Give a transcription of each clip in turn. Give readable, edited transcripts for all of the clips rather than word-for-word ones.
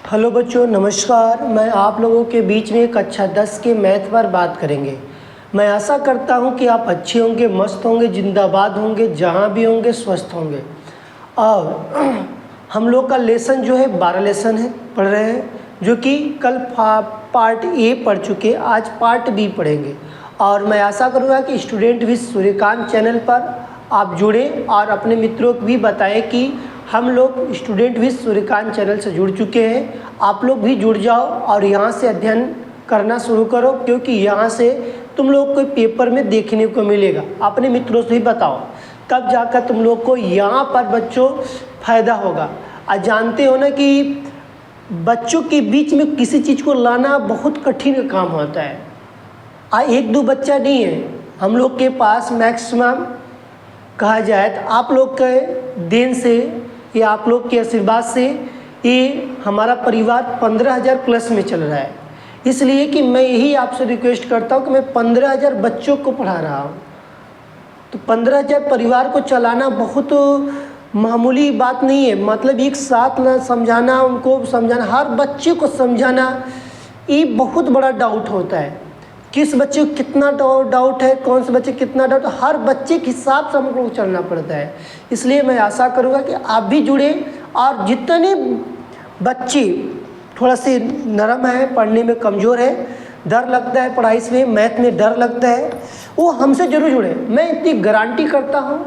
Hello बच्चों, नमस्कार। मैं आप लोगों के बीच में कक्षा 10 के मैथ पर बात करेंगे। मैं आशा करता हूं कि आप अच्छे होंगे, मस्त होंगे, जिंदाबाद होंगे, जहां भी होंगे स्वस्थ होंगे। और हम लोग का लेसन जो है 12 लेसन है पढ़ रहे हैं, जो कि कल पार्ट ए पढ़ चुके, आज पार्ट बी पढ़ेंगे। और मैं आशा करूँगा कि स्टूडेंट भी सूर्यकांत चैनल पर आप जुड़ें और अपने मित्रों को भी बताएं कि हम लोग स्टूडेंट भी सूर्यकांत चैनल से जुड़ चुके हैं। आप लोग भी जुड़ जाओ और यहाँ से अध्ययन करना शुरू करो, क्योंकि यहाँ से तुम लोग को पेपर में देखने को मिलेगा। अपने मित्रों से ही बताओ, तब जाकर तुम लोग को यहाँ पर बच्चों फ़ायदा होगा। आज जानते हो ना कि बच्चों के बीच में किसी चीज़ को लाना बहुत कठिन काम होता है। एक दो बच्चा नहीं है, हम लोग के पास मैक्सिमम कहा जाए तो आप लोग के देन से या आप लोग के आशीर्वाद से ये हमारा परिवार 15,000 प्लस में चल रहा है। इसलिए कि मैं यही आपसे रिक्वेस्ट करता हूँ कि मैं 15,000 बच्चों को पढ़ा रहा हूँ, तो 15,000 परिवार को चलाना बहुत मामूली बात नहीं है। मतलब एक साथ ना समझाना, उनको समझाना, हर बच्चे को समझाना, ये बहुत बड़ा डाउट होता है। किस बच्चे को कितना डाउट है, कौन से बच्चे कितना डाउट, हर बच्चे के हिसाब से हमको चलना पड़ता है। इसलिए मैं आशा करूँगा कि आप भी जुड़ें। और जितने बच्चे थोड़ा से नरम है, पढ़ने में कमज़ोर है, डर लगता है पढ़ाई से, मैथ में डर लगता है, वो हमसे ज़रूर जुड़े। मैं इतनी गारंटी करता हूँ,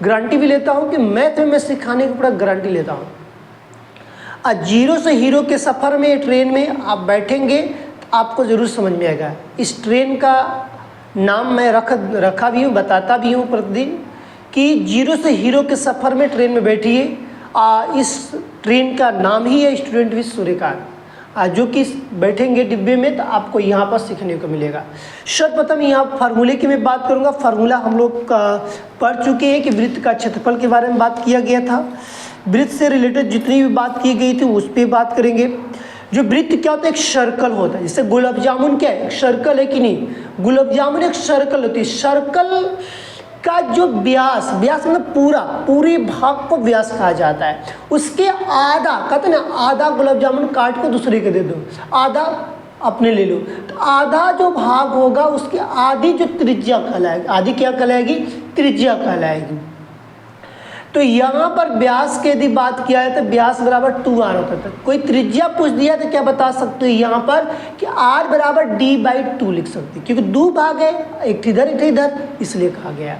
गारंटी भी लेता हूँ कि मैथ में मैं सिखाने की पूरा गारंटी लेता हूँ। आज जीरो से हीरो के सफ़र में ट्रेन में आप बैठेंगे, आपको ज़रूर समझ में आएगा। इस ट्रेन का नाम मैं रखा भी हूँ, बताता भी हूँ प्रतिदिन कि जीरो से हीरो के सफ़र में ट्रेन में बैठिए। इस ट्रेन का नाम ही है स्टूडेंट विद सूर्यकांत। जो कि बैठेंगे डिब्बे में तो आपको यहाँ पर सीखने को मिलेगा। सर्वप्रथम यहाँ फार्मूले की मैं बात करूँगा। फार्मूला हम लोग पढ़ चुके हैं कि वृत्त का क्षेत्रफल के बारे में बात किया गया था। वृत्त से रिलेटेड जितनी भी बात की गई थी उस पर बात करेंगे। जो वृत्त क्या होता है, एक सर्कल होता है। जैसे गुलाब जामुन क्या है, एक सर्कल है कि नहीं, गुलाब जामुन एक सर्कल होती है। सर्कल का जो व्यास मतलब पूरे भाग को व्यास कहा जाता है। उसके आधा, कहते हैं ना, आधा गुलाब जामुन काट को दूसरे के दे दो, आधा अपने ले लो, तो आधा जो भाग होगा उसकी आधी जो त्रिज्या कहलाएगी, आधी क्या कहलाएगी, त्रिज्या कहलाएगी। तो यहाँ पर व्यास की यदि बात किया है तो व्यास बराबर 2r होता था। कोई त्रिज्या पूछ दिया तो क्या बता सकते हो यहाँ पर कि r बराबर d/2 लिख सकते, क्योंकि दो भाग है, एक इधर एक इधर, इसलिए कहा गया।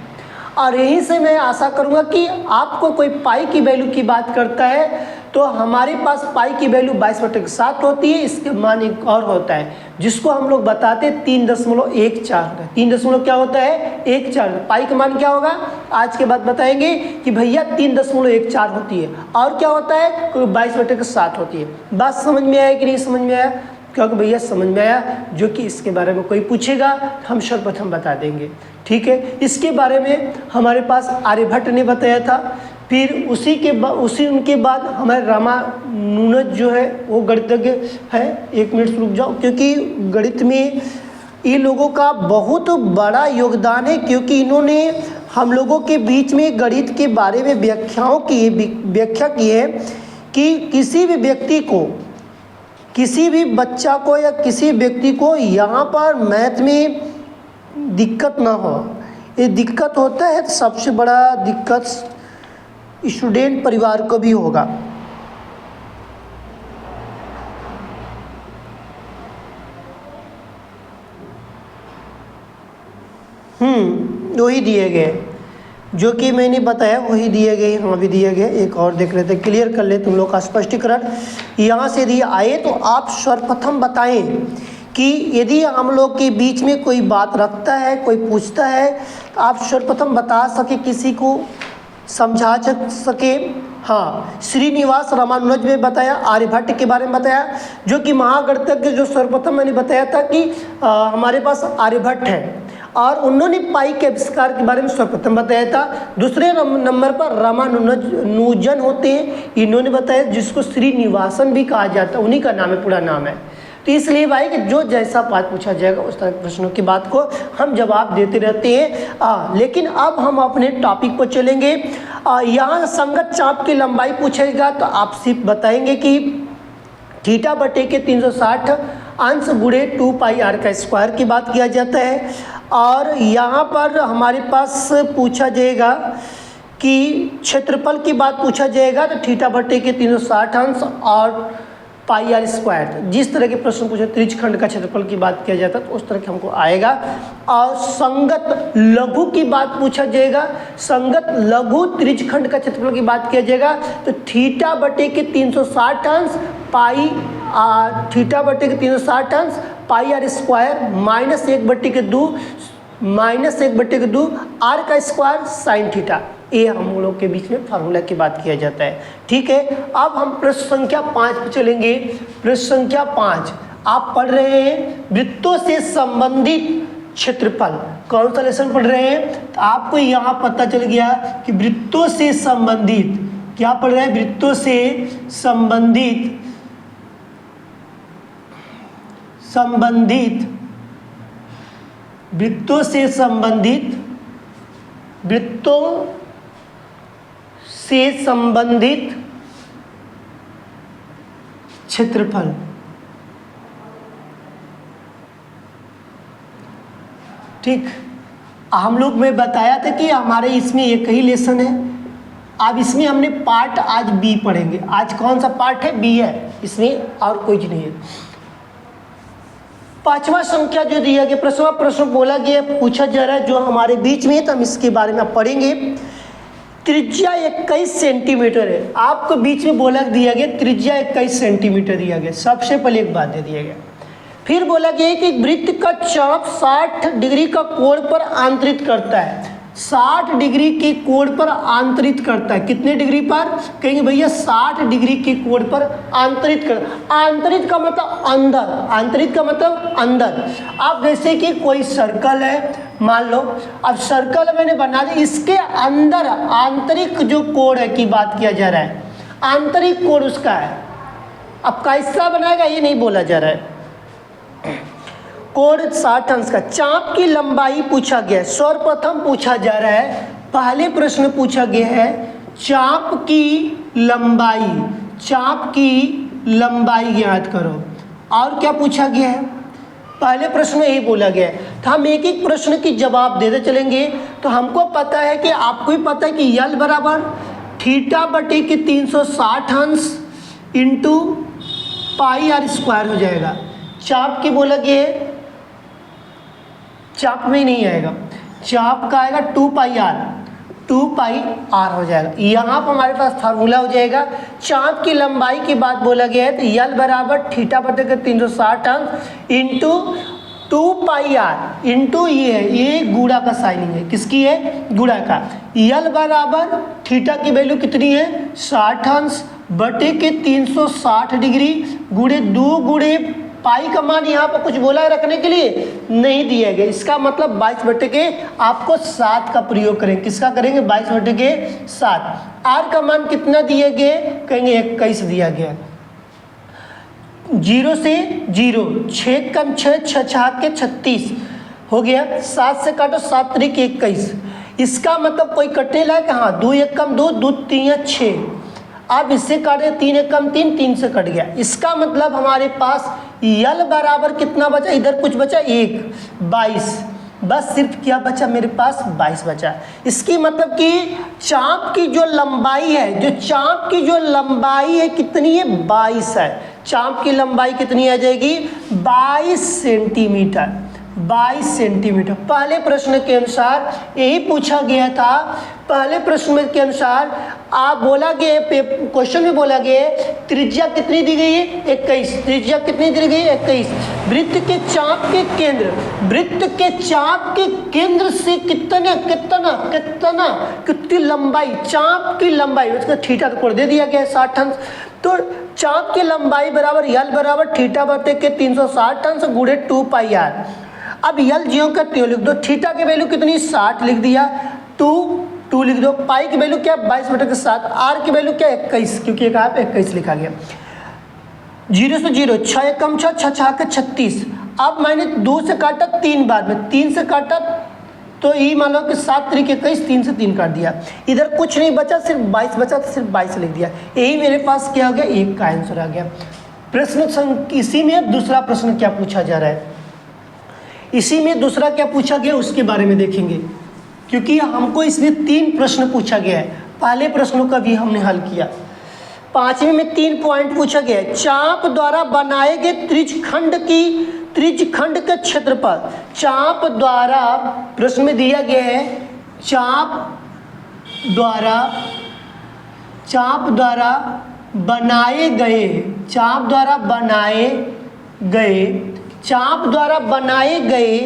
और यहीं से मैं आशा करूँगा कि आपको कोई पाई की वैल्यू की बात करता है तो हमारे पास पाई की वैल्यू 22/7 होती है। इसके मान एक और होता है जिसको हम लोग बताते हैं 3.14। 3 क्या होता है, 14। पाई का मान क्या होगा आज के बाद बताएंगे कि भैया 3.14 होती है। और क्या होता है, 22/7 होती है। बात समझ में आया कि नहीं समझ में आया? क्योंकि भैया समझ में आया, जो कि इसके बारे में कोई पूछेगा हम सर्वप्रथम बता देंगे। ठीक है, इसके बारे में हमारे पास आर्यभट्ट ने बताया था। फिर उनके बाद हमारे रामानुजन जो है वो गणितज्ञ है। 1 मिनट रुक जाओ, क्योंकि गणित में ये लोगों का बहुत बड़ा योगदान है, क्योंकि इन्होंने हम लोगों के बीच में गणित के बारे में व्याख्या की है कि किसी भी व्यक्ति को, किसी भी बच्चा को या किसी व्यक्ति को यहाँ पर मैथ में दिक्कत ना हो। ये दिक्कत होता है तो सबसे बड़ा दिक्कत स्टूडेंट परिवार को भी होगा। वही दिए गए जो कि मैंने बताया, वही दिए गए, यहाँ भी दिए गए। एक और देख लेते, क्लियर कर ले तुम लोग का स्पष्टीकरण। यहाँ से यदि आए तो आप सर्वप्रथम बताएं कि यदि हम लोग के बीच में कोई बात रखता है, कोई पूछता है, तो आप सर्वप्रथम बता सके, किसी को समझा सके। हाँ, श्रीनिवास रामानुजन में बताया, आर्यभट्ट के बारे में बताया, जो कि महागणितज्ञ, जो सर्वप्रथम मैंने बताया था कि हमारे पास आर्यभट्ट है और उन्होंने पाई के आविष्कार के बारे में सर्वप्रथम बताया था। दूसरे नंबर पर रामानुजन होते हैं, इन्होंने बताया, जिसको श्रीनिवासन भी कहा जाता है, उन्हीं का नाम है, पूरा नाम है। तो इसलिए भाई कि जो जैसा बात पूछा जाएगा उस तरह के प्रश्नों की बात को हम जवाब देते रहते हैं। लेकिन अब हम अपने टॉपिक पर चलेंगे। यहाँ संगत चाप की लंबाई पूछेगा तो आप सिर्फ बताएंगे कि थीटा बटे के 360 अंश गुणे 2 पाई आर का स्क्वायर की बात किया जाता है। और यहाँ पर हमारे पास पूछा जाएगा कि क्षेत्रफल की बात पूछा जाएगा, तो थीटा बटे के 360 अंश और पाई आर स्क्वायर, जिस तरह के प्रश्न पूछे त्रिज्यखंड का क्षेत्रफल की बात किया जाता है तो उस तरह के हमको आएगा। और संगत लघु की बात पूछा जाएगा, संगत लघु त्रिज्यखंड का क्षेत्रफल की बात किया जाएगा, तो थीटा बटे के 360 अंश पाई थीटा बटे के 360 अंश पाई आर स्क्वायर माइनस 1/2 आर का स्क्वायर साइन थीटा, ये हम लोग के बीच में फार्मूला की बात किया जाता है। ठीक है, अब हम प्रश्न संख्या 5 पे चलेंगे। प्रश्न संख्या 5 आप पढ़ रहे हैं वृत्तों से संबंधित क्षेत्रफल। कौन सा लेसन पढ़ रहे हैं? तो आपको यहाँ पता चल गया कि वृत्तों से संबंधित क्या पढ़ रहे हैं, वृत्तों से संबंधित वृत्तों से संबंधित क्षेत्रफल। ठीक, हम लोग में बताया था कि हमारे इसमें एक ही लेसन है। अब इसमें हमने पार्ट आज बी पढ़ेंगे। आज कौन सा पार्ट है? बी है, इसमें और कोई नहीं है। पांचवा संख्या जो दिया गया प्रश्न बोला गया, पूछा जा रहा है जो हमारे बीच में है, तो हम इसके बारे में पढ़ेंगे। त्रिज्या 21 सेंटीमीटर है। आपको बीच में बोला दिया गया त्रिज्या 21 सेंटीमीटर दिया गया, सबसे पहले एक बात दे दिया गया। फिर बोला गया कि वृत्त का चाप 60 डिग्री का कोण पर आंतरित करता है। 60 डिग्री के कोण पर आंतरित करता है। कितने डिग्री पर? कहेंगे भैया 60 डिग्री के कोण पर आंतरित कर। आंतरित का मतलब अंदर, आंतरित का मतलब अंदर। अब जैसे कि कोई सर्कल है, मान लो अब सर्कल मैंने बना दिया, इसके अंदर आंतरिक जो कोण है की बात किया जा रहा है, आंतरिक कोण उसका है। अब कैसा बनाएगा ये नहीं बोला जा रहा है। कोण 60 अंश का। चाप की लंबाई पूछा गया है। सर्वप्रथम पूछा जा रहा है, पहले प्रश्न पूछा गया है चाप की लंबाई ज्ञात करो। और क्या पूछा गया है? पहले प्रश्न में यही बोला गया है। तो हम एक एक प्रश्न की जवाब देते चलेंगे। तो हमको पता है कि आपको भी पता है कि यल बराबर थीटा बटे के 360 अंश इंटू पाई आर स्क्वायर हो जाएगा। चाप की बोला गया है, चाप में नहीं आएगा, चाप का आएगा 2 पाई आर हो जाएगा। यहाँ पर हमारे पास फार्मूला हो जाएगा। चाप की लंबाई की बात बोला गया है, तो यल बराबर थीटा बटे के 360 अंश इंटू 2 पाई आर इंटू ये है, ये गुणा का साइनिंग है। किसकी है? गुणा का। यल बराबर थीटा की वैल्यू कितनी है? 60 अंश बटे के 360 डिग्री गुणे 2 गुणे पाई का मान यहाँ पर कुछ बोला है रखने के लिए नहीं दिया गया। इसका मतलब 22 बटे के आपको 7 का प्रयोग करेंगे। किसका करेंगे? 22 बटे के 7। आर का मान कितना दिया गया? कहेंगे 21 दिया गया। 0 से 0, 6 कम 6, 6 छाक के 36 हो गया। 7 से काटो 7 त्रिक 21। इसका मतलब कोई कटने लायक? हाँ, 2 1 कम 2, 2 3 6। अब इससे काटे 3 1 कम 3, 3 से कट गया। इसका मतलब हमारे पास यल बराबर कितना बचा? इधर कुछ बचा 1, 22। बस सिर्फ क्या बचा मेरे पास? 22 बचा। इसकी मतलब कि चाप की जो लंबाई है, चाप की जो लंबाई है कितनी है? 22 है। चाप की लंबाई कितनी आ जाएगी? 22 सेंटीमीटर। 22 सेंटीमीटर। पहले प्रश्न के अनुसार यही पूछा गया था। पहले प्रश्न के अनुसार आप बोला गया, क्वेश्चन में बोला गया त्रिज्या कितनी दी गई है? 21। त्रिज्या कितनी दी गई है? 21। वृत्त के चाप के केंद्र से कितनी लंबाई? चाप की लंबाई, उसका थीटा तो कोण दे दिया गया है 60 अंश। तो चाप की लंबाई बराबर यल बराबर थीटा बटे के 360 अंश गुणे 2 पाई आर। अब यल ज्यों का त्यों लिख दो। थीटा की वैल्यू कितनी? 60 लिख दिया। 2 लिख दो। पाई की वैल्यू क्या? 22 बटे के 7। आर की वैल्यू क्या? 21, क्योंकि एक आप 21 लिखा गया। 0 से 0, 6 कम 6, 6 छाक के 36। अब मैंने 2 से काटा 3 बार में, 3 से काटा तो ये मान लो कि 7 त्रिक 21, 3 से 3 काट दिया। इधर कुछ नहीं बचा, सिर्फ 22 बचा, तो सिर्फ 22 लिख दिया। यही मेरे पास क्या हो गया? 1 का आंसर आ गया। इसी में दूसरा प्रश्न क्या पूछा जा रहा है, इसी में दूसरा क्या पूछा गया उसके बारे में देखेंगे, क्योंकि हमको इसमें 3 प्रश्न पूछा गया है। पहले प्रश्नों का भी हमने हल किया। 5वें में 3 पॉइंट पूछा गया है। चाप द्वारा बनाए गए त्रिज्यखंड का क्षेत्रफल। चाप द्वारा प्रश्न में दिया गया है, चाप द्वारा बनाए गए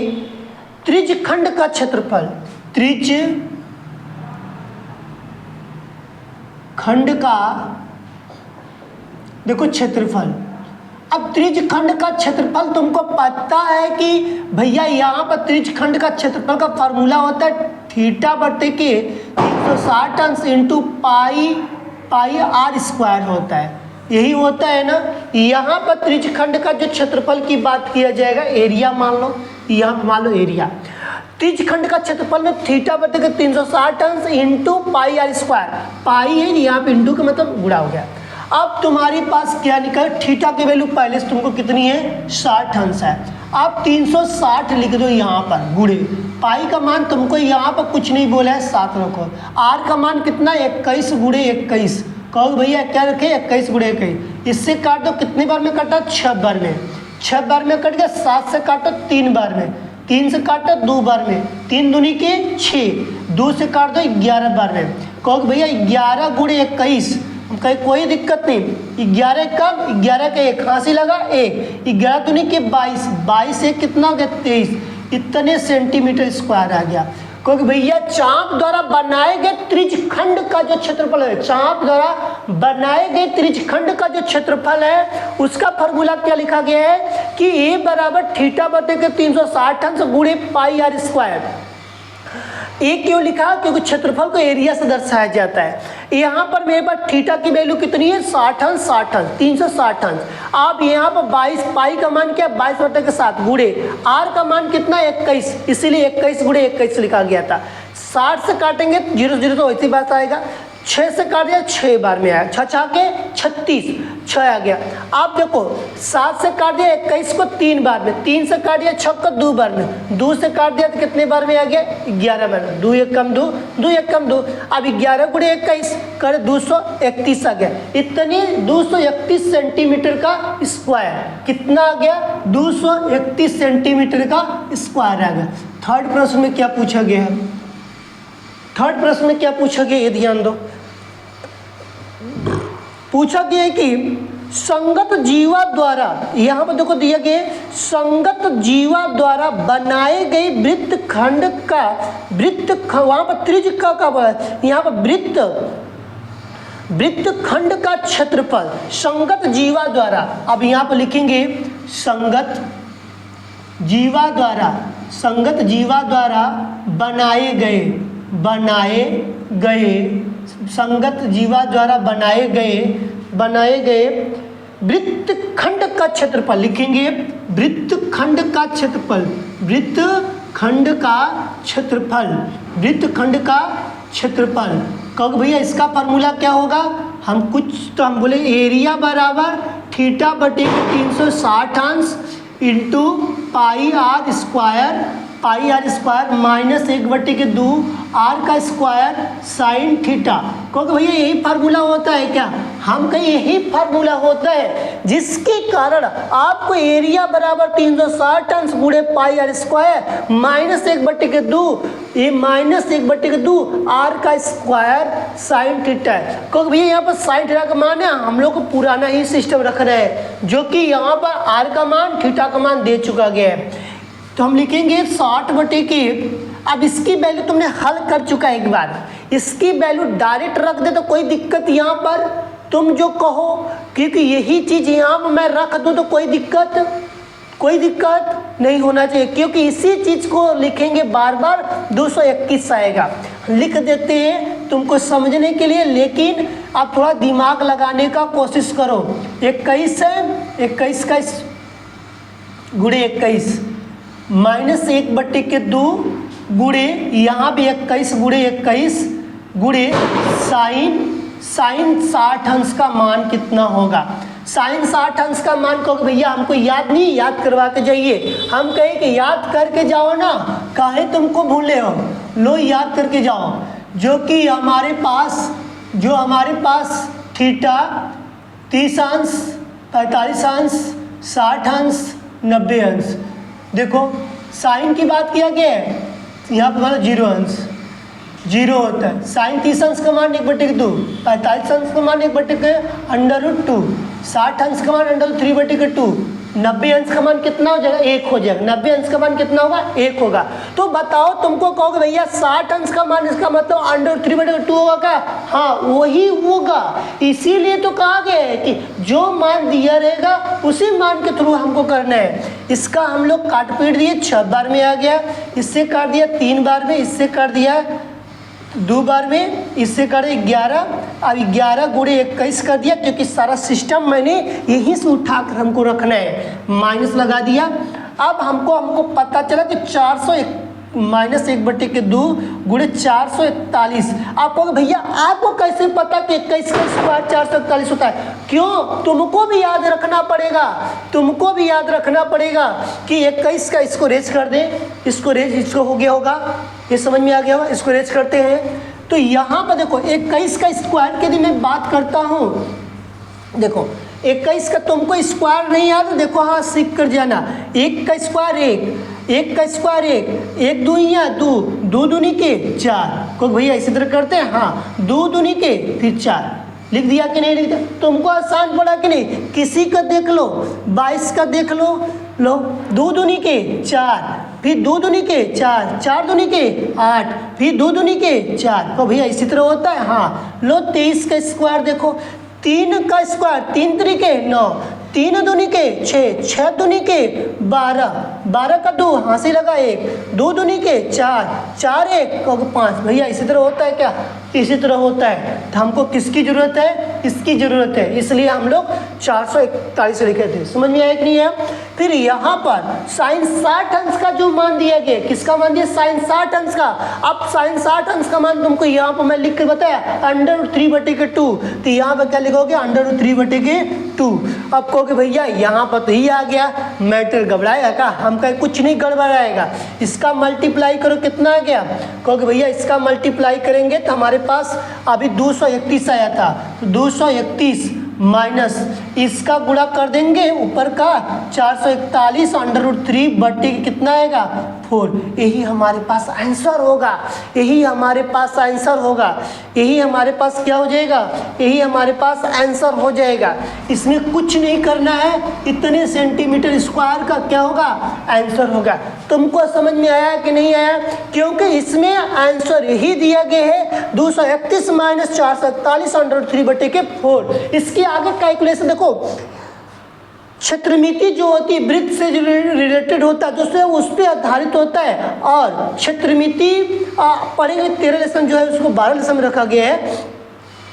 त्रिज्यखंड का क्षेत्रफल। त्रिज्यखंड का देखो क्षेत्रफल। अब त्रिज्यखंड का क्षेत्रफल तुमको पता है कि भैया यहाँ पर त्रिज्यखंड का क्षेत्रफल का फार्मूला होता है थीटा बटे के 360 अंश इंटू पाई आर स्क्वायर होता है, यही होता है ना। यहाँ पर त्रिज्यखंड का जो क्षेत्रफल की बात किया जाएगा, एरिया मान लो, यहाँ मान लो एरिया। त्रिज्यखंड का क्षेत्रफल में थीटा बटे के 360 अंश इंटू पाई आर स्क्वायर। पाई है यहाँ पे, इंटू का मतलब गुणा हो गया। अब तुम्हारे पास क्या लिखा है, थीटा की वैल्यू पहले से तुमको कितनी है, 60 अंश है। आप 360 लिख दो यहाँ पर गुणे, पाई का मान तुमको यहाँ पर कुछ नहीं बोला है 7 रखो। आर का मान कितना, 21 गुणे 21। कहो भैया क्या रखे, 21 गुणे 21। इससे काट दो, कितने बार में कटा, 6 बार में। 6 बार में कट गया। 7 से काटो 3 बार में, 3 से काटो 2 बार में, 3 दूनी के 6, 2 से काट दो 11 बार में। कहो भैया 11 गुणे 21, कहीं कोई दिक्कत नहीं। 11 कब, 11 का 1 हासिल लगा 1, 11 दूनी के 22, 22 से कितना हो गया 23, इतने सेंटीमीटर स्क्वायर आ गया। क्योंकि भैया चाप द्वारा बनाए गए त्रिज्यखंड का जो क्षेत्रफल है, चाप द्वारा बनाए गए त्रिज्यखंड का जो क्षेत्रफल है उसका फॉर्मूला क्या लिखा गया है कि ए बराबर थीटा बटे के 360 अंश गुणे पाई आर स्क्वायर। ए क्यों लिखा, क्योंकि क्षेत्रफल को एरिया से दर्शाया जाता है। यहाँ पर मेरे पास थीटा की वैल्यू कितनी है, 60 अंश 360 अंश। आप यहाँ पर 22, पाई का मान क्या, 22 बटे के 7 गुणे आर का मान कितना 21, इसीलिए 21 गुणे 21 लिखा गया था। 60 से काटेंगे 0 0 तो वैसी बात आएगा। 6 से काट दिया 6 बार में आया, 6 के 36, 6 आ गया। आप देखो 7 से काट दिया 21 को 3 बार में, 3 से काट दिया 6 को 2 बार में, 2 से काट दिया तो कितने बार में आ गया, 11 बार में। 2 1 कम 2, 2 1 कम 2। अब 11 गुणे 21 कर 231 आ गया। इतनी 231 सेंटीमीटर का स्क्वायर, कितना आ गया, 231 सेंटीमीटर का स्क्वायर आ गया। थर्ड प्रश्न में क्या पूछा गया है, थर्ड प्रश्न में क्या पूछा गया ये ध्यान दो। पूछा गया है कि संगत जीवा द्वारा, यहाँ पर देखो दिया गया संगत जीवा द्वारा बनाए गए वृत्तखंड का वहाँ पर त्रिज्य का यहाँ पर वृत्तखंड का क्षेत्रफल संगत जीवा द्वारा। अब यहाँ पर लिखेंगे संगत जीवा द्वारा बनाए गए वृत्तखंड का क्षेत्रफल। लिखेंगे वृत्तखंड का क्षेत्रफल। कहो भैया इसका फार्मूला क्या होगा, हम बोले एरिया बराबर थीटा बटे 360 अंश into pi r square minus 1/2 r का स्क्वायर साइन थीटा। क्योंकि भैया यही फार्मूला होता है क्या, हम कहीं यही फार्मूला होता है जिसके कारण आपको एरिया बराबर 360 अंश गुणे पाई आर स्क्वायर माइनस 1/2, ये माइनस 1/2 आर का स्क्वायर साइन थीटा है। क्योंकि भैया यहाँ पर साइन थीटा का मान है, हम लोग को पुराना ही सिस्टम रखना है जो कि यहाँ पर आर का मान थीटा का मान दे चुका गया है। तो हम लिखेंगे 60/के। अब इसकी वैल्यू तुमने हल कर चुका है एक बार, इसकी वैल्यू डायरेक्ट रख दे तो कोई दिक्कत यहाँ पर तुम जो कहो, क्योंकि यही चीज़ यहाँ पर मैं रख दूँ तो कोई दिक्कत नहीं होना चाहिए, क्योंकि इसी चीज़ को लिखेंगे बार बार 221 आएगा। लिख देते हैं तुमको समझने के लिए, लेकिन आप थोड़ा दिमाग लगाने का कोशिश करो। 21 है, 21 का गुणे 21 माइनस 1/2 गुणे यहाँ भी 21 गुणे 21 गुणे साइन 60 अंश का मान कितना होगा, साइन 60 अंश का मान कहोगे भैया हमको याद नहीं, याद करवा के जाइए। हम कहें कि याद करके जाओ ना, काहे तुमको भूले हो, लो याद करके जाओ। जो कि हमारे पास थीटा 30 अंश, 45 अंश, 60 अंश, 90 अंश। देखो साइन की बात किया गया है, यहाँ पर हमारा 0 अंश, 0 होता है। साइन 30 अंश का मान 1/2, 45 अंश का मान 1/√2, 60 अंश का मान √3/2, 90 अंश का मान कितना हो जाएगा, 1 हो जाएगा। 90 अंश का मान कितना होगा, 1 होगा। तो बताओ, तुमको कहोगे भैया 60 अंश का मान, इसका मतलब √3/2 होगा क्या? हाँ वही होगा। इसीलिए तो कहा गया है कि जो मान दिया रहेगा उसी मान के थ्रू हमको करना है। इसका हम लोग काट पीट दिए, 6 बार में आ गया, इससे काट दिया 3 बार में, इससे काट दिया 2 बार में, इससे करे 11। अब 11 गुणे 21 कर दिया, क्योंकि सारा सिस्टम मैंने यहीं से उठाकर हमको रखना है, माइनस लगा दिया। अब हमको पता चला कि 400 माइनस 1/2 गुणे 441। आप कहोगे भैया आपको कैसे पता कि 21 का स्क्वायर 441 होता है? क्यों? तुमको भी याद रखना पड़ेगा, तुमको भी याद रखना पड़ेगा कि 21 का इसको रेज कर दें, इसको रेज, इसको हो गया होगा, ये समझ में आ गया होगा। इसको रेज करते हैं तो यहाँ पर देखो 21 का स्क्वायर की यदि मैं बात करता हूँ, देखो 21 का तुमको स्क्वायर नहीं याद, देखो हाँ सीख कर जाना। 1 का स्क्वायर 1, 1 का स्क्वायर 1, 1 दूनिया 2, 2 दूनी के 4। को भैया इसी तरह करते हैं, हाँ 2 दूनी के फिर 4। लिख दिया कि नहीं लिख दिया? तुमको आसान पड़ा कि नहीं? किसी का देख लो, 22 का देख लो, 2 दूनी के 4, फिर 2 दूनी के 4, 4 दूनी के 8, फिर 2 दूनी के 4। तो भैया इसी तरह होता है, हाँ। लो 23 का स्क्वायर देखो, 3 का स्क्वायर 3 तरीके 9, 3 दूनी के 6, 6 दूनी के 12, 12 का 2 हाँ से लगा 1, 2 दूनी के 4, 4 1 5। भैया इसी तरह होता है क्या? इसी तरह होता है। तो हमको किसकी ज़रूरत है? इसकी ज़रूरत है, इसलिए हम लोग 441 लिखे थे। समझ में आया कि नहीं है? फिर यहाँ पर साइन 60 अंश का जो मान दिया गया, किसका मान दिया? साइन 60 अंश का। अब साइन 60 अंश का मान तुमको यहाँ पर मैं लिख के बताया √3/2, तो यहाँ पर क्या लिखोगे? √3/2। अब कहोगे भैया यहाँ पर तो ही आ गया, मैटर गड़बड़ाएगा क्या? हम कहें कुछ नहीं गड़बड़ाएगा। इसका मल्टीप्लाई करो, कितना आ गया? कहोगे भैया इसका मल्टीप्लाई करेंगे तो हमारे पास अभी 231 आया था, तो 231 माइनस इसका गुणा कर देंगे ऊपर का 441 √3/, कितना आएगा? 4। यही हमारे पास आंसर होगा, यही हमारे पास आंसर होगा, यही हमारे पास क्या हो जाएगा? यही हमारे पास आंसर हो जाएगा। इसमें कुछ नहीं करना है, इतने सेंटीमीटर स्क्वायर का क्या होगा? आंसर होगा। तुमको समझ में आया कि नहीं आया? क्योंकि इसमें आंसर यही दिया गया है, 231 माइनस 441 √3/4। इसकी आगे कैलकुलेशन देखो, क्षेत्रमिति जो होती है वृत्त से रिलेटेड होता है, दूसरे उस पर आधारित होता है। और क्षेत्रमिति पढ़ेंगे 13 लेसन जो है उसको 12 लेसन में रखा गया है,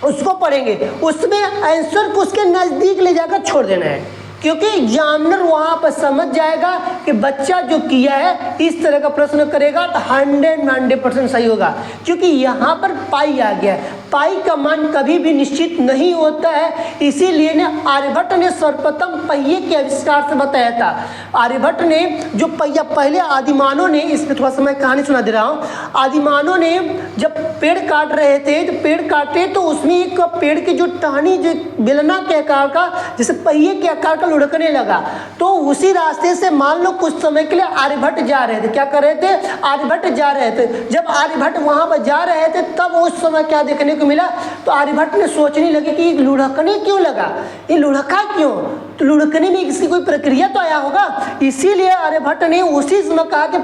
उसको पढ़ेंगे। उसमें आंसर को उसके नज़दीक ले जाकर छोड़ देना है, क्योंकि एग्जामिनर वहाँ पर समझ जाएगा कि बच्चा जो किया है इस तरह का प्रश्न करेगा तो 100% सही होगा। क्योंकि यहाँ पर पाई आ गया है, पाई का मान कभी भी निश्चित नहीं होता है। इसीलिए ने आर्यभट्ट ने सर्वप्रथम पहिए के आविष्कार से बताया था। आर्यभट्ट ने जो पहिया, पहले आदिमानव ने, इसमें थोड़ा सा मैं कहानी सुना दे रहा हूँ। आदिमानव ने जब पेड़ काट रहे थे, तो पेड़ काटे तो उसमें एक पेड़ की जो टहनी, जो बेलना के आकार का, जैसे पहिए के आकार का लुढ़कने लगा, तो उसी रास्ते से मान लो कुछ समय के लिए आर्यभट्ट जा रहे थे। क्या कर रहे थे? आर्यभट्ट जा रहे थे। जब आर्यभट्ट वहाँ पर जा रहे थे तब उस समय क्या देखने को मिला? तो आर्यभट्ट ने सोचने लगे कि लुढ़कने क्यों लगा, ये लुढ़का क्यों? तो लुढ़कने में इसकी कोई प्रक्रिया तो आया होगा। इसीलिए आर्यभट्ट ने उसी समय कहा कि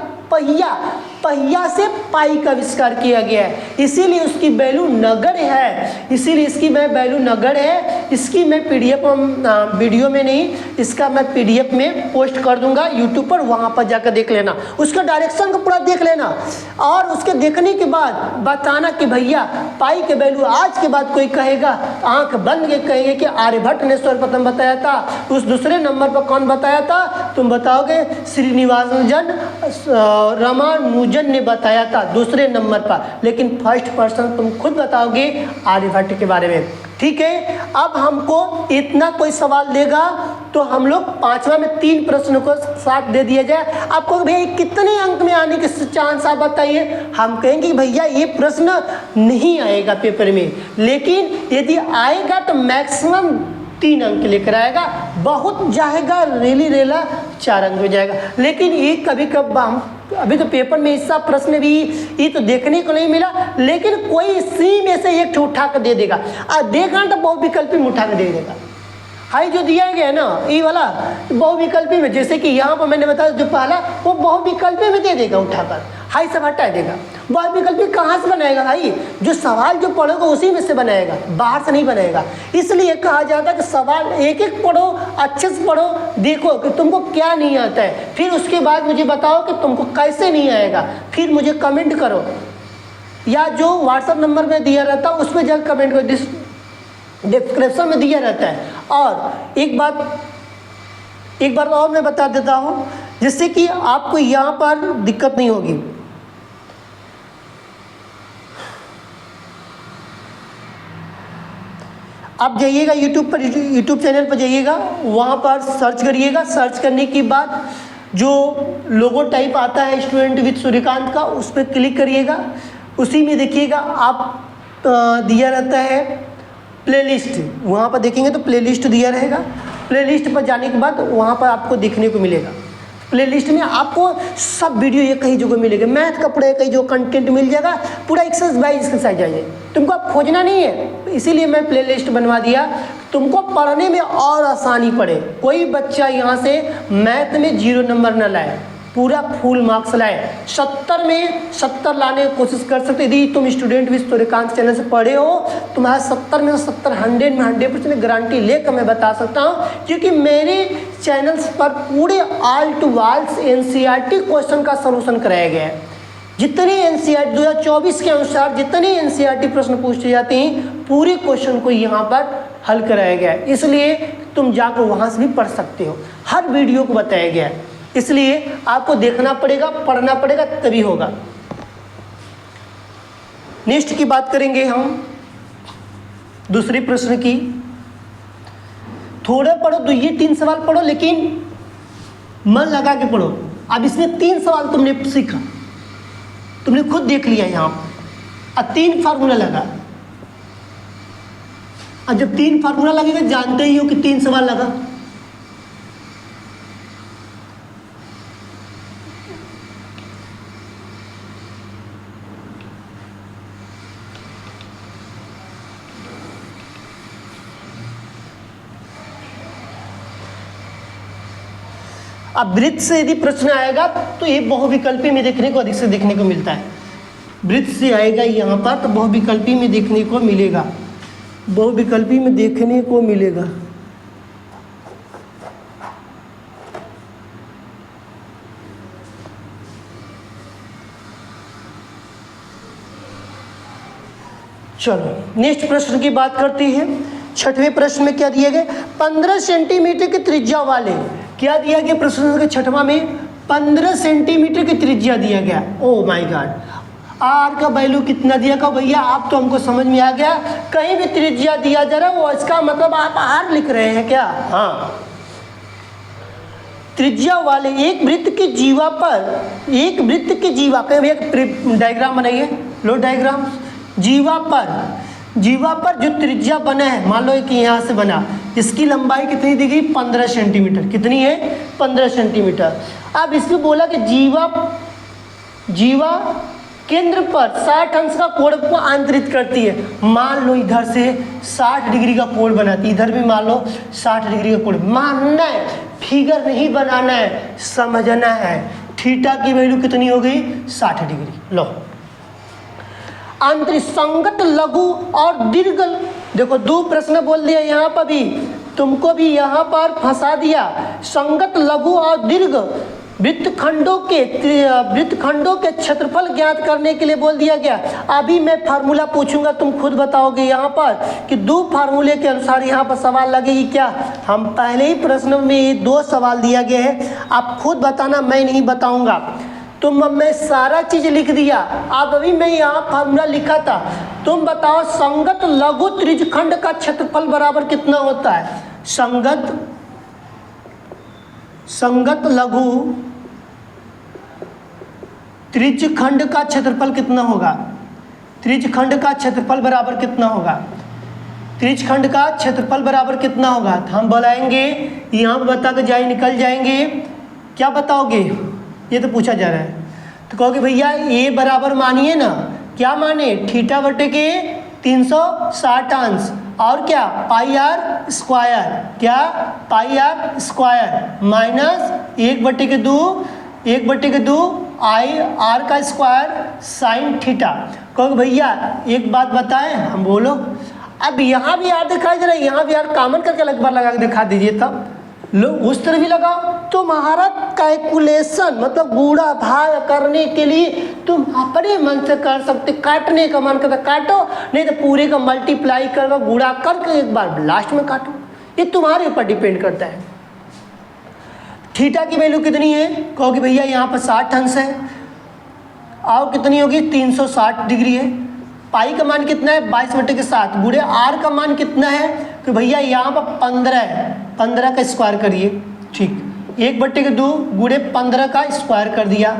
पहिया से पाई का आविष्कार किया गया है, इसीलिए उसकी वैल्यू नगण्य है, इसीलिए इसकी मैं वैल्यू नगण्य है। इसकी मैं पीडीएफ वीडियो में नहीं, इसका मैं पीडीएफ में पोस्ट कर दूंगा यूट्यूब पर, वहाँ पर जाकर देख लेना, उसका डायरेक्शन को पूरा देख लेना। और उसके देखने के बाद बताना कि भैया पाई के वैल्यू आज के बाद कोई कहेगा, आंख बंद के कहेंगे कि आर्यभट्ट ने सर्वप्रथम बताया था। उस दूसरे नंबर पर कौन बताया था? तुम बताओगे श्रीनिवासन रामानुजन ने बताया था दूसरे नंबर पर, लेकिन फर्स्ट पर्सन तुम खुद बताओगे आर्यभट्ट के बारे में। ठीक है। अब हमको इतना कोई सवाल देगा तो हम लोग पांचवा में 3 प्रश्न को साथ दे दिया जाए। आपको भैया कितने अंक में आने के चांस आप बताइए। हम कहेंगे भैया ये प्रश्न नहीं आएगा पेपर में, लेकिन यदि आएगा तो मैक्सिमम 3 अंक लेकर आएगा, बहुत जाएगा रेली रेला 4 अंक में जाएगा। लेकिन ये कभी कब हम अभी तो पेपर में ऐसा प्रश्न भी ये तो देखने को नहीं मिला, लेकिन कोई इसी में से एक उठा कर दे देगा। देगा तो बहुविकल्पी में उठा कर दे देगा। हाई जो दिया गया है ना ये वाला बहुविकल्पी में, जैसे कि यहाँ पर मैंने बताया जो पहला वो बहुविकल्पी में दे देगा उठाकर, हाई सब हटा देगा। बहुविकल्पी कहाँ से बनाएगा भाई, जो सवाल जो पढ़ोगे उसी में से बनाएगा, बाहर से नहीं बनाएगा। इसलिए कहा जाता है कि सवाल एक एक पढ़ो, अच्छे से पढ़ो, देखो कि तुमको क्या नहीं आता है, फिर उसके बाद मुझे बताओ कि तुमको कैसे नहीं आएगा, फिर मुझे कमेंट करो या जो व्हाट्सएप नंबर में दिया रहता है उस पर जब कमेंट करो, डिस्क्रिप्शन में दिया रहता है। और एक बार और मैं बता देता हूँ जिससे कि आपको यहाँ पर दिक्कत नहीं होगी। आप जाइएगा यूट्यूब चैनल पर जाइएगा, वहाँ पर सर्च करिएगा। सर्च करने के बाद जो लोगो टाइप आता है स्टूडेंट विद सूर्यकांत का, उस पर क्लिक करिएगा। उसी में देखिएगा आप दिया रहता है प्लेलिस्ट, वहाँ पर देखेंगे तो प्लेलिस्ट दिया रहेगा। प्लेलिस्ट पर जाने के बाद वहाँ पर आपको देखने को मिलेगा। प्लेलिस्ट में आपको सब वीडियो एक ही जगह मिलेगा, मैथ का पूरा एक ही जो कंटेंट मिल जाएगा, पूरा एक्सरसाइज बाय एक्सरसाइज आइए। तुमको अब खोजना नहीं है, इसीलिए मैं प्लेलिस्ट बनवा दिया, तुमको पढ़ने में और आसानी पड़े। कोई बच्चा यहाँ से मैथ में 0 नंबर न लाए, पूरा फुल मार्क्स लाए। 70 में 70 लाने की कोशिश कर सकते। यदि तुम स्टूडेंट विद सूर्यकांत चैनल से पढ़े हो, तुम्हारा 70 में 70 100 में 100% गारंटी लेकर मैं बता सकता हूँ, क्योंकि मेरे चैनल्स पर पूरे ऑल टू ऑल्स एनसीईआरटी क्वेश्चन का सलूशन कराया गया है। जितने एनसीईआरटी 2024 के अनुसार जितने एनसीईआरटी प्रश्न पूछे जाते हैं, पूरे क्वेश्चन को यहाँ पर हल कराया गया है। इसलिए तुम जाकर वहाँ से भी पढ़ सकते हो, हर वीडियो को बताया गया है। इसलिए आपको देखना पड़ेगा, पढ़ना पड़ेगा, तभी होगा। नेक्स्ट की बात करेंगे हम दूसरे प्रश्न की। थोड़ा पढ़ो तो ये 3 सवाल पढ़ो, लेकिन मन लगा के पढ़ो। अब इसमें 3 सवाल तुमने सीखा, तुमने खुद देख लिया यहाँ, अब 3 फार्मूला लगा। अब जब 3 फार्मूला लगेगा, जानते ही हो कि 3 सवाल लगा। अब वृत्त से यदि प्रश्न आएगा तो ये बहुविकल्पी में देखने को अधिक से देखने को मिलता है। वृत्त से आएगा यहाँ पर तो बहुविकल्पी में देखने को मिलेगा, बहुविकल्पी में देखने को मिलेगा। चलो नेक्स्ट प्रश्न की बात करते हैं। 6वें प्रश्न में क्या दिया गया, 15 सेंटीमीटर की त्रिज्या वाले, क्या दिया गया प्रश्न के 6वां में, 15 सेंटीमीटर की त्रिज्या दिया गया। ओ माय गॉड, आर का वैल्यू कितना दिया का भैया, आप तो हमको समझ में आ गया। कहीं भी त्रिज्या दिया जा रहा है वो इसका मतलब आप आर लिख रहे हैं क्या। हाँ, त्रिज्या वाले एक वृत्त की जीवा पर, एक वृत्त की जीवा पे एक डायग्राम बनाइए, लो डायग्राम। जीवा पर जो त्रिज्या बना है, मान लो कि यहाँ से बना, इसकी लंबाई कितनी दी गई, 15 सेंटीमीटर। कितनी है, 15 सेंटीमीटर। अब इसमें बोला कि जीवा केंद्र पर 60 अंश का कोण को आंतरित करती है। मान लो इधर से 60 डिग्री का कोण बनाती है, इधर भी मान लो 60 डिग्री का कोण। मानना है, फिगर नहीं बनाना है, समझना है। थीटा की वैल्यू कितनी हो गई, 60 डिग्री। लो आंतरिक संगत लघु और दीर्घ, देखो 2 प्रश्न बोल दिया यहाँ पर भी, तुमको भी यहाँ पर फंसा दिया। संगत लघु और दीर्घ वृत्तखंडों के क्षेत्रफल ज्ञात करने के लिए बोल दिया गया। अभी मैं फार्मूला पूछूंगा, तुम खुद बताओगे यहाँ पर कि 2 फार्मूले के अनुसार यहाँ पर सवाल लगेगी क्या। हम पहले ही प्रश्न में 2 सवाल दिया गया है, आप खुद बताना, मैं नहीं बताऊंगा। तुम अब मैं सारा चीज लिख दिया। अब अभी मैं यहाँ फॉर्मूला लिखा था। तुम बताओ संगत लघु त्रिज्यखंड का क्षेत्रफल बराबर कितना होता है? संगत लघु त्रिज्यखंड का क्षेत्रफल कितना होगा? त्रिज्यखंड का क्षेत्रफल बराबर कितना होगा? त्रिज्यखंड का क्षेत्रफल बराबर कितना होगा? तो हम बताएंगे, यहाँ पर बता के जाए निकल जाएंगे। क्या बताओगे? ये तो पूछा जा रहा है। तो कहोगे भैया ए बराबर मानिए ना, क्या माने? थीटा बटे के 360 अंश और क्या पाई आर स्क्वायर, क्या pi r square minus 1/2 I r का स्क्वायर साइन थीटा। कहोगे भैया एक बात बताएं हम, बोलो। अब यहाँ भी यार दिखाई दे रहा है, यहाँ भी यार कॉमन करके एक बार लगा के दिखा दीजिए। तब लो उस तरह भी लगाओ। तुम्हारा कैलकुलेशन मतलब गुणा भाग करने के लिए तुम अपने मन से कर सकते। काटने का मन करता काटो, नहीं तो पूरे का मल्टीप्लाई कर गुणा करके एक बार लास्ट में काटो। ये तुम्हारे ऊपर डिपेंड करता है। थीटा की वैल्यू कितनी है? कहोगे भैया यहाँ पर 60 अंश है और कितनी होगी? 360 डिग्री है। पाई का मान कितना है? 22/7 गुणे आर का मान कितना है? कि भैया यहाँ पर 15 है, 15 का स्क्वायर करिए। ठीक, 1/2 गुणे 15 का स्क्वायर कर दिया।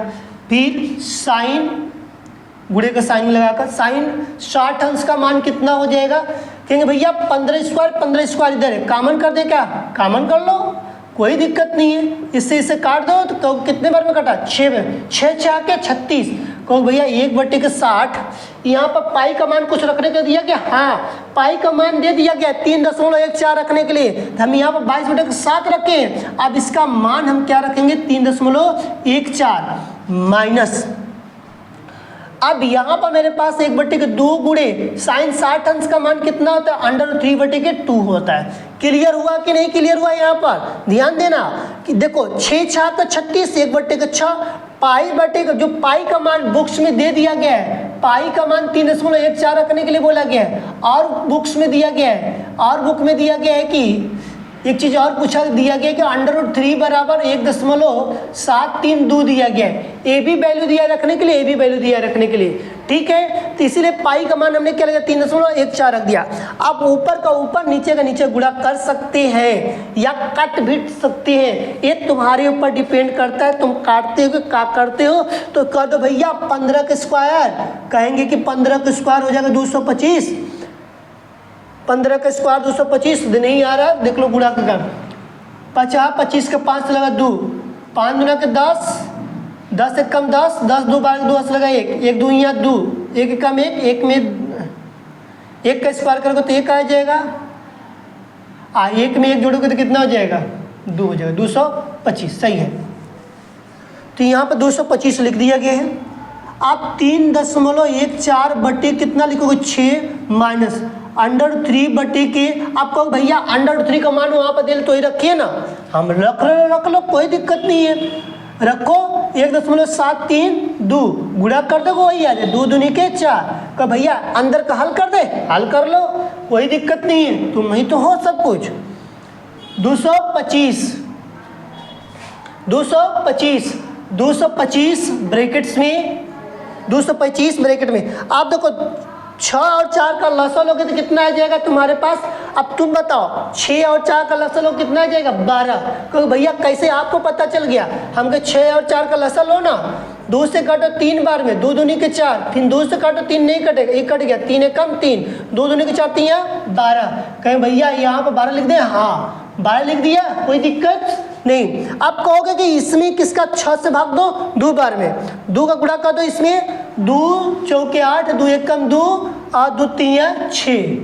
फिर साइन गुणे का साइन लगाकर साइन 60 अंश का मान कितना हो जाएगा? कहेंगे भैया 15 स्क्वायर इधर है, कॉमन कर दे। क्या कॉमन कर लो, कोई दिक्कत नहीं है। इससे इसे काट दो तो कितने बार में कटा? 6 में। 6 6 के 36। कहो भैया 1/60। यहाँ पर पाई का मान कुछ रखने को दिया गया? हाँ, पाई का मान दे दिया गया 3.14 रखने के लिए। तो हम यहाँ पर 22/7 रखे हैं। अब इसका मान हम क्या रखेंगे? 3.14 माइनस। अब यहाँ पर मेरे पास 1/2 गुणे साइन 60 अंश का मान कितना होता है? √3/2 होता है। क्लियर हुआ कि नहीं क्लियर हुआ? यहाँ पर ध्यान देना कि देखो 6 6 का 36, 1/6 पाई बटे का जो पाई का मान बुक्स में दे दिया गया है। पाई का मान 3.14 रखने के लिए बोला गया है। और बुक्स में दिया गया है, और बुक में दिया गया है कि एक चीज़ और पूछा दिया गया कि √3 बराबर 1.732 दिया गया है। ए भी वैल्यू दिया रखने के लिए, ए भी वैल्यू दिया रखने के लिए। ठीक है, तो इसीलिए पाई का मान हमने क्या लगा? 3.14 रख दिया। आप ऊपर का ऊपर नीचे का नीचे गुणा कर सकते हैं या काट भी सकते हैं, ये तुम्हारे ऊपर डिपेंड करता है। तुम काटते हो कि क्या करते हो? तो कर दो भैया 15 का स्क्वायर। कहेंगे कि 15 का स्क्वायर हो जाएगा 225। 15 का स्क्वायर 225 नहीं आ रहा, देख लो गुणा कर 50, 25 का 5 लगा 2, 5 गुना के 10, 10 एक कम 10, 10 2 12 2 10 लगा 1, 1 2 यहाँ 2, 1 कम 1, 1 में 1 का स्क्वायर करोगे तो 1 आ जाएगा। 1 में 1 जोड़ोगे तो कितना हो जाएगा? 2 हो जाएगा, 225। सही है, तो यहाँ पर 225 लिख दिया गया है। आप 3.14 बटे कितना लिखोगे? 6 माइनस √3 के। आप कहो भैया √3 का मान वहाँ पर दे तो ही रखिए ना। हम रख लो कोई दिक्कत नहीं है, रखो। 1.732 गुणा कर दो, वही आ जाए 2 दूनी के 4। कहो भैया अंदर का हल कर दे, हल कर लो, कोई दिक्कत नहीं है, तुम ही तो हो सब कुछ। 225 ब्रैकेट्स में, 225 ब्रैकेट में। आप देखो 6 और 4 का लसा लोगे तो कितना आ जाएगा तुम्हारे पास? अब तुम बताओ 6 और 4 का लसा लो कितना आ जाएगा? 12। क्योंकि भैया कैसे आपको पता चल गया? हम कहे 6 और 4 का लसा लो ना, 2 से काटो 3 बार में, 2 दूनी के 4, फिर 2 से काटो 3 नहीं कटेगा, 1 कट गया, 3 एक कम 3, 2 दूनी के 4 3 12। कहें भैया यहाँ पर 12 लिख दें? हाँ 12 लिख दिया, कोई दिक्कत नहीं। आप कहोगे कि इसमें किसका 6 से भाग दो? 2 बार में 2 का गुणा कर दो इसमें, 2 चौके 8, 2 एक कम 2 और 2 3 6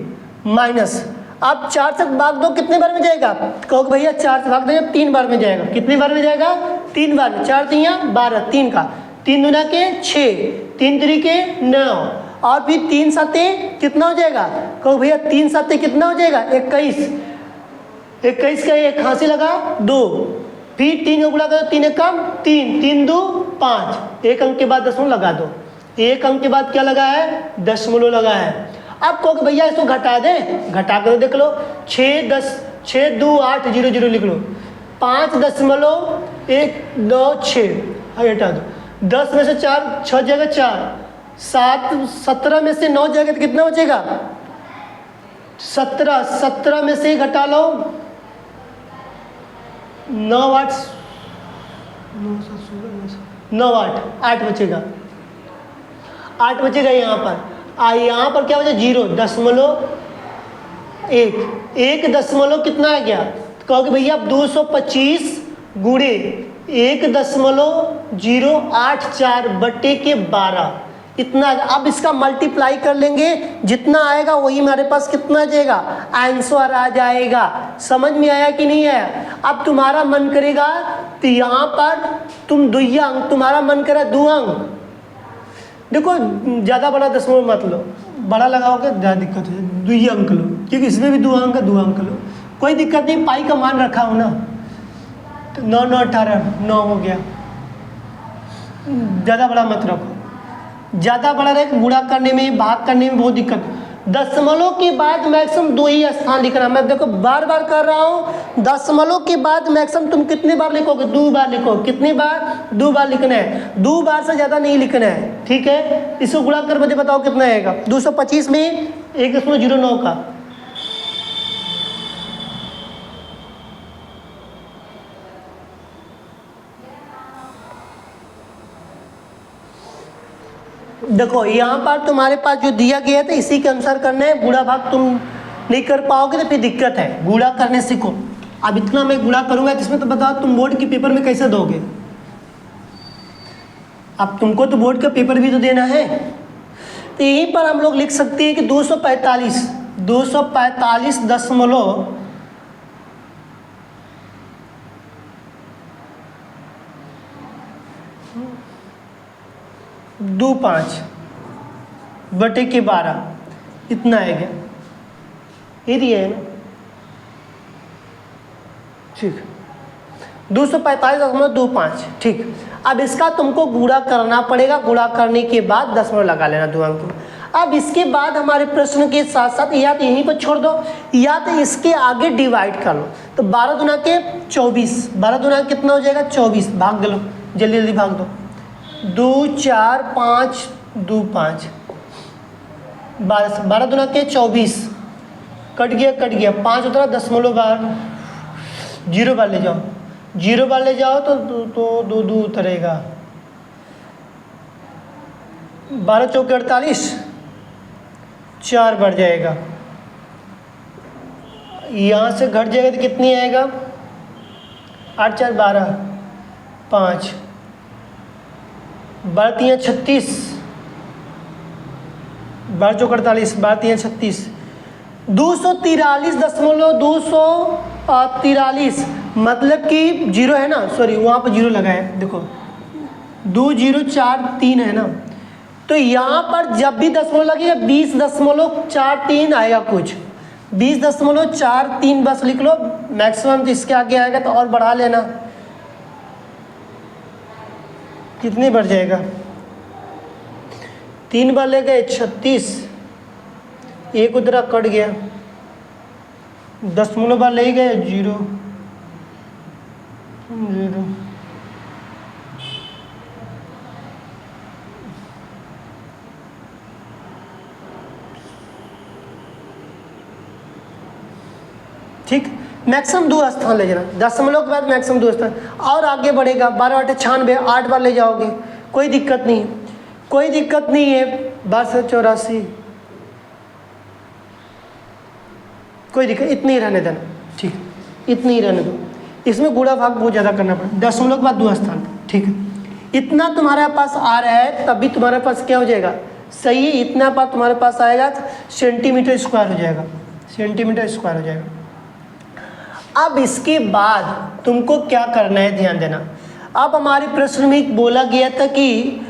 माइनस। आप 4 से भाग दो कितने बार में जाएगा? कहोगे भैया 4 से भाग दो 3 बार में जाएगा। कितने बार में जाएगा? 3 बार में। 4 3 12, 3 का 3 दूना के 6, 3 3 के 9 और फिर 3 7 कितना हो जाएगा? कहो भैया 3 7 कितना हो जाएगा? 21। 21 का 1 खांसी लगा 2, फिर 3 का गुणा करो, 3 एक कम 3, 3 2 5, 1 अंक के बाद दशमलव लगा दो। 1 अंक के बाद क्या लगा है? दशमलव लगा है। अब कहो भैया इसको घटा दे, घटा कर देख लो, 6 2 8 0 0 लिख लो, 5.196 हटा दो, 10 में से 4, 6 जाएगा 4, 7, 17 में से 9 जाएगा तो कितना बचेगा 17, 17 में से घटा लो 9, 8, 9, 8 बचेगा, 8 बचेगा यहाँ पर। यहाँ पर क्या बचा 0.1 दशमलव कितना आ गया, तो कहोगे भैया 225 गुणे 1.084 बटे के 12 इतना। अब इसका मल्टीप्लाई कर लेंगे, जितना आएगा वही हमारे पास कितना आ जाएगा आंसर आ जाएगा। समझ में आया कि नहीं आया? अब तुम्हारा मन करेगा तो यहाँ पर तुम दुइया अंक, तुम्हारा मन करे 2 अंक, देखो ज़्यादा बड़ा दशमलव मत लो, बड़ा लगाओगे ज़्यादा दिक्कत है, दुइया अंक लो, क्योंकि इसमें भी 2 अंक है, 2 अंक लो, कोई दिक्कत नहीं, पाई का मान रखा हो ना, तो 9, 9, 18, 9 हो गया। ज़्यादा बड़ा मत रखो, ज़्यादा बड़ा रहे गुणा करने में भाग करने में बहुत दिक्कत। दशमलव के बाद मैक्सिमम 2 ही स्थान लिखना। मैं देखो बार बार कर रहा हूँ, दशमलव के बाद मैक्सिमम तुम कितनी बार लिखोगे 2 बार लिखो, कितनी बार 2 बार लिखना है, 2 बार से ज़्यादा नहीं लिखना है, ठीक है। इसको गुणा कर मुझे बताओ कितना आएगा, 225 में 1.09 का, देखो यहाँ पर तुम्हारे पास जो दिया गया था इसी के अनुसार करना है। गुणा भाग तुम नहीं कर पाओगे तो फिर दिक्कत है, गुणा करने सीखो। अब इतना मैं गुणा करूंगा जिसमें तो बताओ तुम बोर्ड के पेपर में कैसे दोगे, अब तुमको तो बोर्ड का पेपर भी तो देना है। तो यहीं पर हम लोग लिख सकते हैं कि 245 दशमलव 25 बटे के 12 इतना आएगा, ये दिया है ना, ठीक, 245.25, ठीक। अब इसका तुमको गुणा करना पड़ेगा, गुणा करने के बाद दशमलव लगा लेना 2 अंक। अब इसके बाद हमारे प्रश्न के साथ साथ या तो यहीं पर छोड़ दो या तो इसके आगे डिवाइड कर लो। तो 12 दूना के 24, 12 दूना कितना हो जाएगा 24, भाग लो, जल्दी जल्दी भाग दो, 2, 4, 5, 2, 5, 12 दूना के 24, कट गया 5 उतरा, दशमलव बार 0 बार ले जाओ, 0 बार ले जाओ तो 2 उतरेगा, 12 चौके 48, 4 बढ़ जाएगा, यहाँ से घट जाएगा तो कितनी आएगा 8, 4, 12, 5, 12 3 36, 12 चौके 48, 12 3 36, 243.243, मतलब कि 0 है ना, सॉरी वहाँ पर 0 लगा है, देखो 2043 है ना, तो यहाँ पर जब भी दशमलव लगेगा 20.43 आएगा, कुछ 20.43 बस लिख लो, मैक्सिमम तो इसके आगे आएगा तो और बढ़ा लेना, कितनी बढ़ जाएगा 3 बार ले गए 36, 1 उधरा कट गया, दशमलव बार ले गए 0, 0, ठीक। मैक्सिमम 2 स्थान ले जाना, दशमलव के बाद मैक्सिमम 2 स्थान, और आगे बढ़ेगा 12 8 96, 8 बार ले जाओगे, कोई दिक्कत नहीं है, कोई दिक्कत नहीं है, 1284, कोई दिक्कत, इतनी ही रहने देना, ठीक, इतनी ही रहने दो, इसमें गुणा भाग बहुत ज़्यादा करना पड़ेगा, दशमलव के बाद 2 स्थान, ठीक है। इतना तुम्हारे पास आ रहा है तभी तुम्हारे पास क्या हो जाएगा, सही है, इतना पास तुम्हारे पास आएगा सेंटीमीटर स्क्वायर हो जाएगा, सेंटीमीटर स्क्वायर हो जाएगा। अब इसके बाद तुमको क्या करना है, ध्यान देना। अब हमारे प्रश्न में बोला गया था कि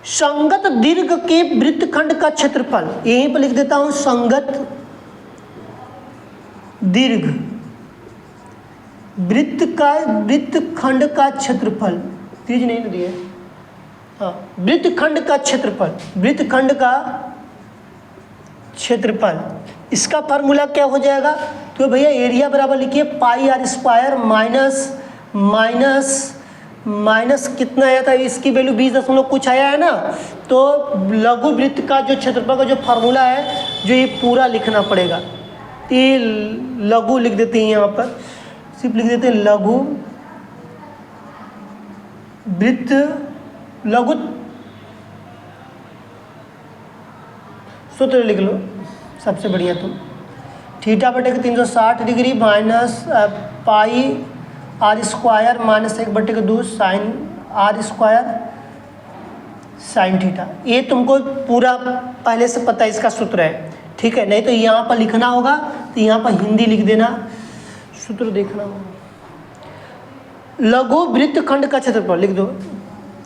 संगत दीर्घ के वृत्तखंड का क्षेत्रफल, यहीं पर लिख देता हूं, संगत दीर्घ वृत्तखंड का क्षेत्रफल, तीज नहीं ना दिया, हाँ, वृत्तखंड का क्षेत्रफल, वृत्तखंड का क्षेत्रफल, इसका फार्मूला क्या हो जाएगा, तो भैया एरिया बराबर लिखिए पाई r² माइनस माइनस कितना आया था, इसकी वैल्यू 20 दशमलव कुछ आया है ना। तो लघु वृत्त का जो क्षेत्रफल का जो फार्मूला है, जो ये पूरा लिखना पड़ेगा। ये लघु लिख देते हैं, यहाँ पर सिर्फ लिख देते हैं लघु वृत्त, लघु सूत्र लिख लो सबसे बढ़िया। तुम थीटा बटे के 360 degree minus pi r square minus 1/2 sine r square sine theta. ये तुमको पूरा पहले से पता है, इसका सूत्र है, ठीक है। नहीं तो यहाँ पर लिखना होगा तो यहाँ पर हिंदी लिख देना, सूत्र देखना होगा। लघु वृत्त खंड का क्षेत्रफल लिख दो,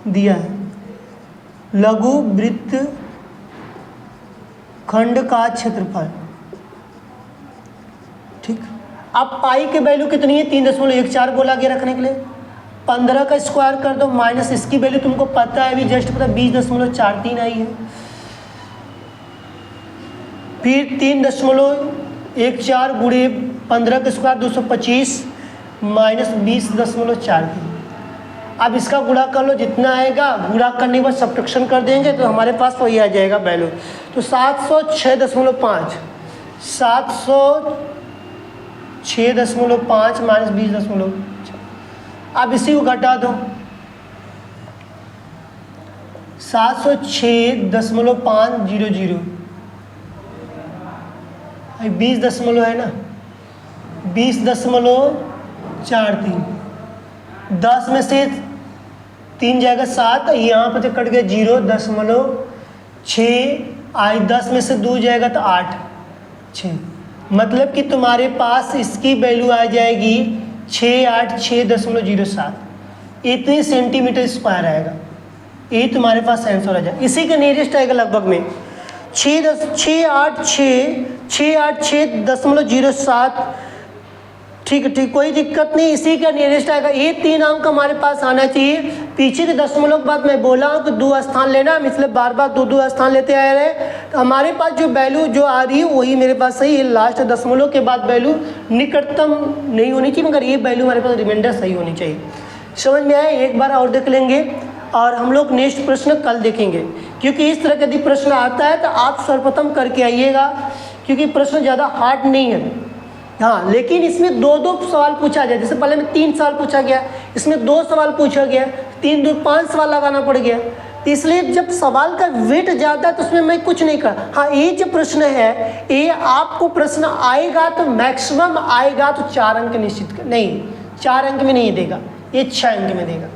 दिया है लघु वृत्त खंड का क्षेत्रफल, ठीक। अब पाई के वैल्यू कितनी है, 3.14 बोला गया रखने के लिए। 15 का स्क्वायर कर दो माइनस इसकी वैल्यू तुमको पता है, अभी जस्ट पता 20.43 आई है। फिर 3.14 गुणे 15 का स्क्वायर 225 माइनस 20.43। अब इसका गुणा कर लो, जितना आएगा गुणा करने के बाद सब्ट्रैक्शन कर देंगे तो हमारे पास वही आ जाएगा वैल्यू। तो 706.5 706.5 माइनस 20.6। अब इसी को घटा दो, 706.500 20 दशमलव है ना, 20.43। 10 में से 3 जाएगा 7, यहाँ पर तो कट गया 0.6 आई, 10 में से 2 जाएगा तो 8 6, मतलब कि तुम्हारे पास इसकी वैल्यू आ जाएगी 686.07, इतनी सेंटीमीटर स्क्वायर आएगा। ये तुम्हारे पास आंसर आ जाएगा। इसी के नियरेस्ट आएगा लगभग में 686.07, ठीक है, ठीक, कोई दिक्कत नहीं। इसी का नियरेस्ट आएगा। ये 3 अंक हमारे पास आना चाहिए। पीछे के दशमलव के बाद मैं बोला हूँ कि 2 स्थान लेना, इसलिए बार बार 2 स्थान लेते आ रहे हैं। तो हमारे पास जो वैल्यू जो आ रही है वही मेरे पास सही है। लास्ट दशमलव के बाद वैल्यू निकटतम नहीं होनी चाहिए, मगर ये वैल्यू हमारे पास रिमाइंडर सही होनी चाहिए। समझ में आए? एक बार और देख लेंगे और हम लोग नेक्स्ट प्रश्न कल देखेंगे, क्योंकि इस तरह का यदि प्रश्न आता है तो आप सर्वप्रथम करके आइएगा, क्योंकि प्रश्न ज़्यादा हार्ड नहीं है। हाँ, लेकिन इसमें 2 सवाल पूछा जाए। जैसे पहले में 3 सवाल पूछा गया, इसमें 2 सवाल पूछा गया, 3 2 5 सवाल लगाना पड़ गया। इसलिए जब सवाल का वेट ज़्यादा है तो उसमें मैं कुछ नहीं कर। हाँ, ये जो प्रश्न है, ये आपको प्रश्न आएगा तो मैक्सिमम आएगा तो 4 अंक निश्चित नहीं, 4 अंक में नहीं देगा, ये 6 अंक में देगा।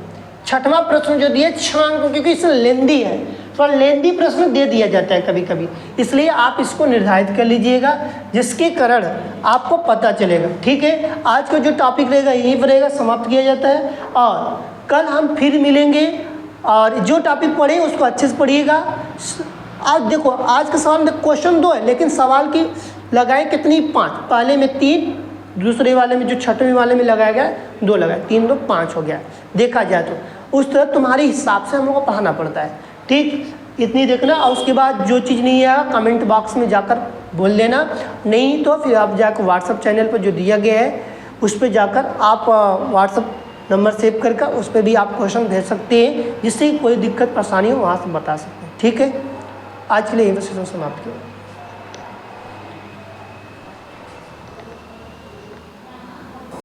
छठवां प्रश्न जो दिया 6 अंक, क्योंकि इसमें लेंदी है, थोड़ा लेंदी प्रश्न दे दिया जाता है कभी कभी, इसलिए आप इसको निर्धारित कर लीजिएगा, जिसके कारण आपको पता चलेगा। ठीक है, आज का जो टॉपिक रहेगा यहीं पर रहेगा, समाप्त किया जाता है। और कल हम फिर मिलेंगे और जो टॉपिक पढ़े उसको अच्छे से पढ़िएगा। आज देखो, आज का सवाल में क्वेश्चन 2 है, लेकिन सवाल की लगाए कितनी 5, पहले में 3, दूसरे वाले में जो छठवें वाले में लगाया गया 2 लगाए, 3 2 5 हो गया। देखा जाए तो उस तरह तुम्हारे हिसाब से हम लोग को पढ़ाना पड़ता है। ठीक, इतनी देखना। और उसके बाद जो चीज़ नहीं है कमेंट बॉक्स में जाकर बोल देना, नहीं तो फिर आप जाकर व्हाट्सअप चैनल पर जो दिया गया है उस पर जाकर आप व्हाट्सअप नंबर सेव करके उस पर भी आप क्वेश्चन भेज सकते हैं, जिससे कोई दिक्कत परेशानी हो वहाँ से बता सकते हैं। ठीक है, आज के लिए यही सेशन समाप्त किया।